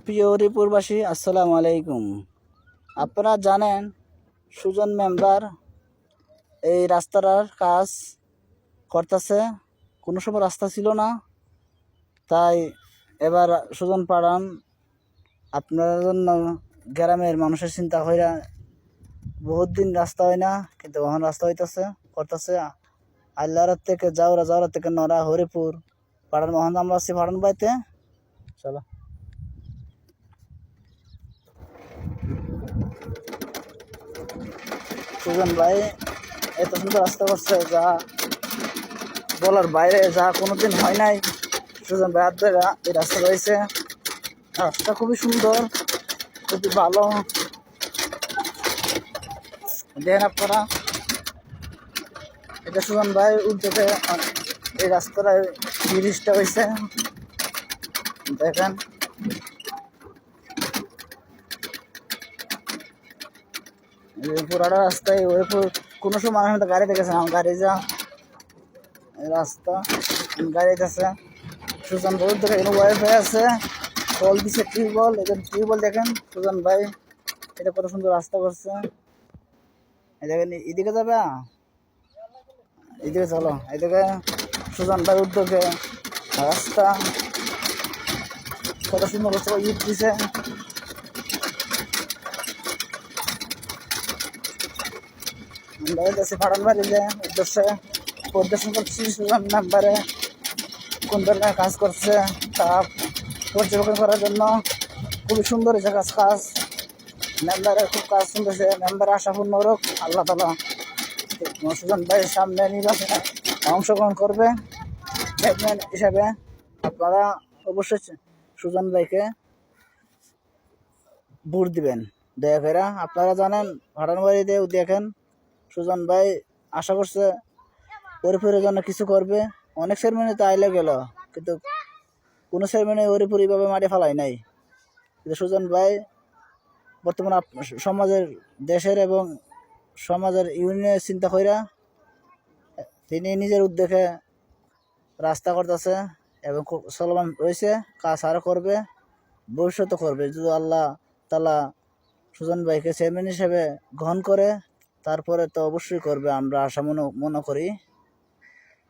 প্রিয় হরিপুরবাসী, আসসালামু আলাইকুম। আপনারা জানেন সুজন মেম্বার এই রাস্তাটার কাজ করতেছে। কোনো সময় রাস্তা ছিল না, তাই এবার সুজন পাড়ান আপনার জন্য গ্রামের মানুষের চিন্তা কইরা বহুত দিন রাস্তা হয় না, কিন্তু এখন রাস্তা হইতেছে করতেছে। আল্লাহর থেকে যাওরা থেকে নড়া হরিপুর পাড়ান মহান আমরা আছি পাড়ান বাড়িতে। চলো সুজন ভাই এত সুন্দর রাস্তা করছে যা বলার বাইরে, যা কোনোদিন হয় নাই। সুজন ভাই হাত ধরে এই রাস্তা রয়েছে। রাস্তা খুবই সুন্দর, খুবই ভালো। দেখেন আপনারা, এটা সুজন ভাই উদ্যোগে এই রাস্তাটা ব্রিজটা হয়েছে। দেখেন পুরাটা রাস্তায় ওই কোনো সময় মানুষ গাড়ি দেখেছে না, গাড়ি যা রাস্তা গাড়ি আছে। সুজন ভাই উদ্যোগে এখানে ওয়াইফাই আছে, কল দিছে টিউবওয়েল। এখানে টিউবওয়েল দেখেন সুজন ভাই এটা কত সুন্দর রাস্তা করছে। দেখেন এদিকে যাবে, এদিকে চলো, এদিকে সুজন ভাই উদ্যোগে রাস্তা কত সুন্দর করছে, ইট দিছে। আমরা ফাড়ান বাড়িতে উদ্দেশ্যে পরিদর্শন করছি সুজন মেম্বারে কোন ধরনের কাজ করছে তা পর্যবেক্ষণ করার জন্য। খুবই সুন্দর হয়েছে কাজ। মেম্বারের খুব কাজ শুনতেছে, মেম্বার আশাপূর্ণ হোক আল্লাহ তালা সুজন ভাইয়ের সামনে নির্বাচনে অংশগ্রহণ করবে চেয়ারম্যান হিসাবে। আপনারা অবশ্যই সুজন ভাইকে ভোট দিবেন দয়া করে। আপনারা জানেন ভাড়ান বাড়িতে দেখেন সুজন ভাই আশা করছে হরিপুরের জন্য কিছু করবে। অনেক সেরেমনিতে আইলে গেল, কিন্তু কোনো সেরেমনি হরিপুর এইভাবে মাটি ফেলাই নাই। কিন্তু সুজন ভাই বর্তমানে সমাজের, দেশের এবং সমাজের ইউনিয়নের চিন্তা কইরা তিনি নিজের উদ্যোগে রাস্তা করতেছে এবং খুব চলমান রয়েছে। কাজ আরও করবে, ভবিষ্যতে করবে। যদি আল্লাহ তালা সুজন ভাইকে চেয়ারম্যান হিসেবে গ্রহণ করে তারপরে তো অবশ্যই করবে, আমরা আশা মনে করি।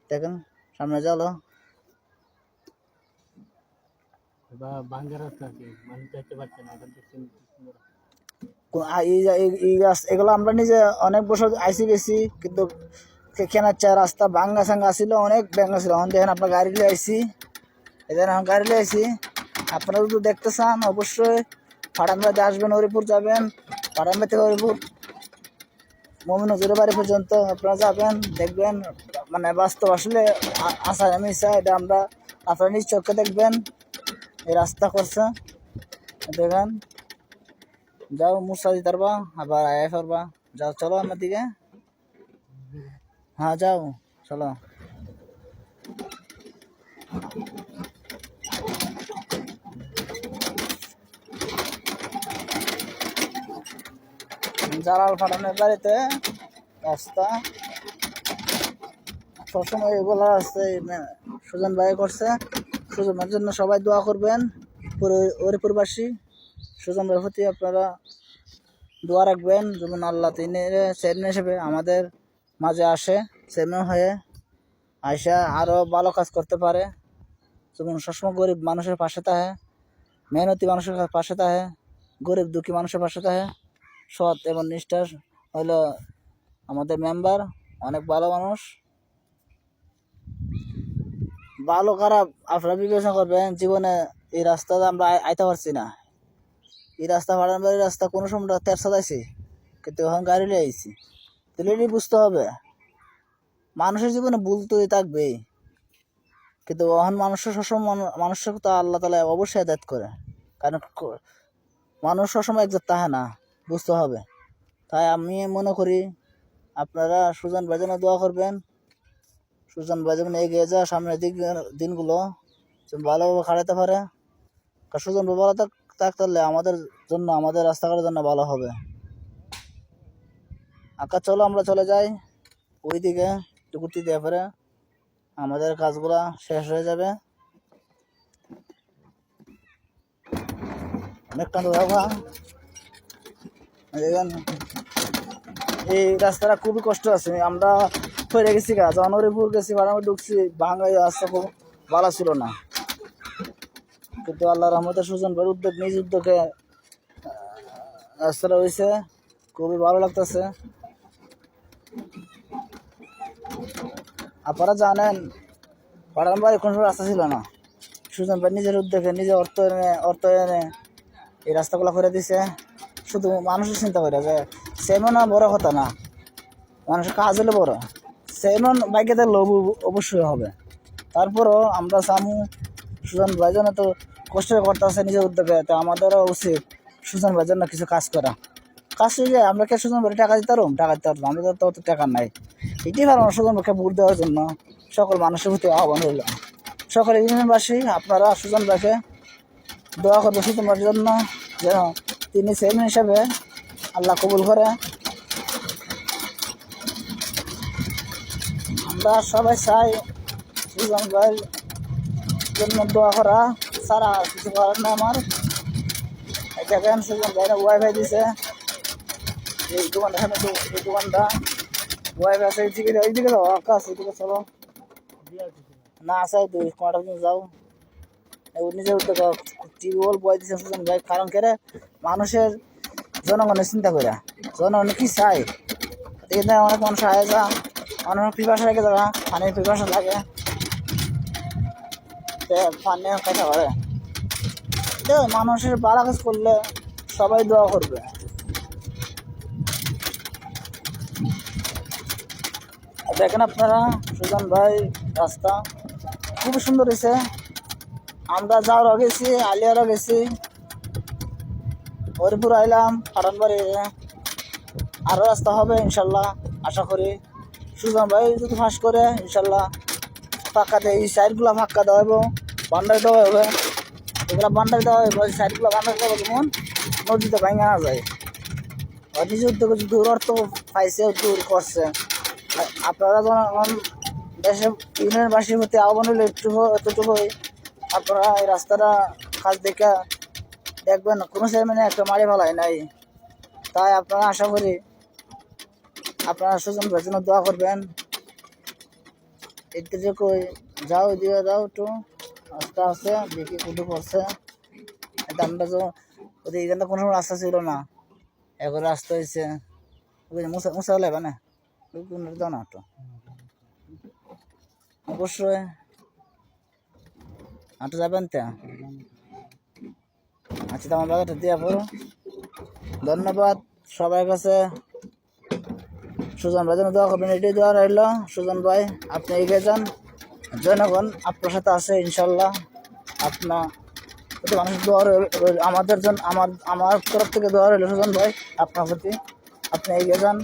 দেখেন সামনে চলো। এগুলো আমরা নিজে অনেক বছর আইসি গেছি, কিন্তু কেনার চা রাস্তা ভাঙ্গা সাঙ্গা ছিল, অনেক ভাঙ্গা ছিল। এখন দেখেন আপনার গাড়ি লিয়ে আইসি, এদের এখন গাড়ি লিয়ে আইসি। আপনারা যদি দেখতে চান অবশ্যই ফাড়ানবাড়িতে আসবেন, হরিপুর যাবেন, ফাড়ানবাড়ি থেকে হরিপুর মমিন হুজুরের বাড়ি পর্যন্ত আপনারা যাবেন, দেখবেন মানে বাস্তব আসলে আশা আমি ইচ্ছা এটা আমরা আপনারা নিজ চোখে দেখবেন। এই রাস্তা করছে দেখেন, যাও মুসা দিতে পারবা আবার আয়া পারবা। যাও চলো আমার দিকে, হ্যাঁ যাও চলো। জালাল ফাটানের বাড়িতে রাস্তা সবসময় এগুলো আছে সুজন ভাই করছে। সুজনের জন্য সবাই দোয়া করবেন, হরিপুরবাসী সুজন ভাইয়ের প্রতি আপনারা দোয়া রাখবেন যেমন আল্লাহ তিনি চেয়ারম্যান হিসেবে আমাদের মাঝে আসে, চেয়ারম্যান হয়ে আইসা আরও ভালো কাজ করতে পারে। যেমন সবসময় গরিব মানুষের পাশে থাকে, মেহনতি মানুষের পাশে থাকে, গরিব দুঃখী মানুষের পাশে থাকে। সৎ এবং নিষ্ঠার হলো আমাদের মেম্বার, অনেক ভালো মানুষ। ভালো খারাপ আপনারা বিবেচনা করবেন। জীবনে এই রাস্তাতে আমরা আইতে পারছি না, এই রাস্তা ভাড়ান বাড়ির রাস্তা কোনো সময় তের সাজাইছি, কিন্তু এখন গাড়ি লিয়ে আইছি। তাহলে বুঝতে হবে মানুষের জীবনে ভুল তো থাকবেই, কিন্তু এখন মানুষের সবসময় মানুষের তো আল্লাহ তালা অবশ্যই আদায় করে, কারণ মানুষ সবসময় একজাত থাকে না, বুঝতে হবে। তাই আমি মনে করি আপনারা সুজন ভাই যেন দোয়া করবেন, সুজন ভাই যেমন এগিয়ে যায় সামনের দিনগুলো ভালোভাবে খাড়াতে পারে। কারণ সুজন ভাই ভালো থাকতে আমাদের জন্য, আমাদের রাস্তাঘাটের জন্য ভালো হবে। আচ্ছা চলো আমরা চলে যাই ওই দিকে, টুকুটি দিয়ে পরে আমাদের কাজগুলা শেষ হয়ে যাবে। অনেকটা দোয়া দেখেন এই রাস্তাটা খুবই কষ্ট আছে। আমরা ফিরে গেছি গা জানুয়ারিপুর গেছি ভাড়ামে ঢুকছি ভাঙাই রাস্তা খুব ভালো ছিল না, কিন্তু আল্লাহ রহমতে সুজন ভাইয়ের উদ্যোগ নিজ উদ্যোগে রাস্তাটা হয়েছে, খুবই ভালো লাগতেছে। আপনারা জানেন ভাড়ার বাড়ি কোনো রাস্তা ছিল না, সুজন ভাই নিজের উদ্যোগে নিজে অর্থ এনে এই রাস্তাগুলো করে দিছে। শুধু মানুষের চিন্তা করে যে সেমন বড় কথা না, মানুষের কাজ হলে বড়, সেমন বাইকেতে লোভ অবশ্যই হবে। তারপরও আমরা চামু সুজন ভাই জন্য তো কষ্ট করতেছে নিজের উদ্যোগে, তো আমাদেরও উচিত সুজন ভাইয়ের জন্য কিছু কাজ করা। কাজ শিখে আমরা কে সুজন ভাই টাকা দিতে পারবো, আমাদের তো অত টাকা নাই। এটি পারবো না সুজন ভাইকে ভোট দেওয়ার জন্য। সকল মানুষের প্রতি আহ্বান হইল, সকল ইউনিয়নবাসী আপনারা সুজন ভাইকে দোয়া করবো সুজন ভাইয়ের জন্য, যেন তিনি চেয়ারম্যান হিসাবে আল্লাহ কবুল করে। আমরা সবাই চাই সুজন ভাইয়ের জন্য দোয়া করা সারা কিছু করার না আমার। দেখেন সুজন ভাইরা ওয়াইফাই দিছে, এই দোকানটা সামনে এই দোকানটা ওয়াইফাই আছে, এইদিকে যাও আকাশ, এইদিকে চলো না আছে তুই কোনটা যাও। নিজের উদ্যোগ টিউবওয়েল বয় দিচ্ছে সুজন ভাই, কারণ কেরে মানুষের জনগণের চিন্তা করে জনগণ কি চাই। এখানে অনেক মানুষ আয় যা, অনেক পিপাসা লাগে যারা পানির পিপাসা লাগে, পানি কথা করে মানুষের ভালো কাজ করলে সবাই দোয়া করবে। দেখেন আপনারা সুজন ভাই রাস্তা খুবই সুন্দর হয়েছে। আমরা যাওয়ারও গেছি, আলিয়ারও গেছি, হরিপুর আইলাম, ফাটানবাড়ি আরও রাস্তা হবে ইনশাল্লাহ আশা করি। সুজন ভাই যদি ফাঁস করে ইনশাল্লাহ পাক্কা দেয়, এই সাইডগুলো ফাঁকা দেওয়া হবে, বান্ডারি দেওয়া হবে, এগুলো বান্ডারি দেওয়া হবে, সাইডগুলো বান্ডারি দেওয়া যেমন নদীতে ভাঙা না যায়। নিজের উদ্যোগে দূর অর্থ পাইছে দূর করছে। আপনারা যখন দেশের ইউনিয়নবাসীর প্রতি আহ্বান হলে এতটুকুই, আপনারা এই রাস্তাটা কাজ দেখে দেখবেন কোনো চেয়ারম্যানে একটা মারি ফেলায় নাই। তাই আপনারা আশা করি আপনারা সুজন ভাইয়ের জন্য দোয়া করবেন। এটুকুই, যাও দিয়ে যাও একটু রাস্তা আছে দেখি কুটু করছে। আমরা তো ওদের এখানে কোনো রাস্তা ছিল না, এখন রাস্তা হয়েছে, মুসা হলে না দাও না একটু অবশ্যই হাঁটু যাবেন তো। আচ্ছা আমার বাজারটা দিয়ে পড়ো। ধন্যবাদ সবার কাছে। সুজন ভাই যেন দোয়া করবেন, এটাই দোয়া রইল। সুজন ভাই আপনি এগিয়ে যান, জনগণ আপনার সাথে আছে ইনশাল্লাহ। আপনার প্রতি মানুষের দোয়া আমাদের জন্য, আমার তরফ থেকে দোয়া রইল সুজন ভাই আপনার প্রতি। আপনি এগিয়ে যান,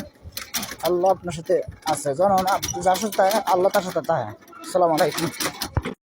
আল্লাহ আপনার সাথে আছে। জনগণ যার সাথে আল্লাহ তার সাথে থাকে। আসসালামু আলাইকুম।